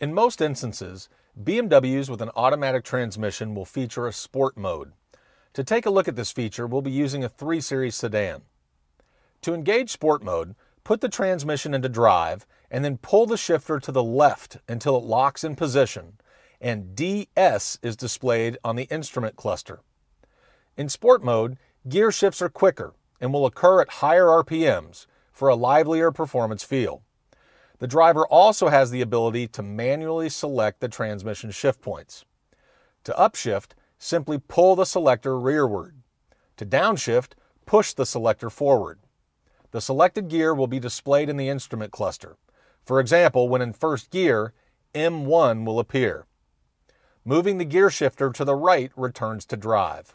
In most instances, BMWs with an automatic transmission will feature a sport mode. To take a look at this feature, we'll be using a 3 Series sedan. To engage sport mode, put the transmission into drive and then pull the shifter to the left until it locks in position, and DS is displayed on the instrument cluster. In sport mode, gear shifts are quicker and will occur at higher RPMs for a livelier performance feel. The driver also has the ability to manually select the transmission shift points. To upshift, simply pull the selector rearward. To downshift, push the selector forward. The selected gear will be displayed in the instrument cluster. For example, when in first gear, M1 will appear. Moving the gear shifter to the right returns to drive.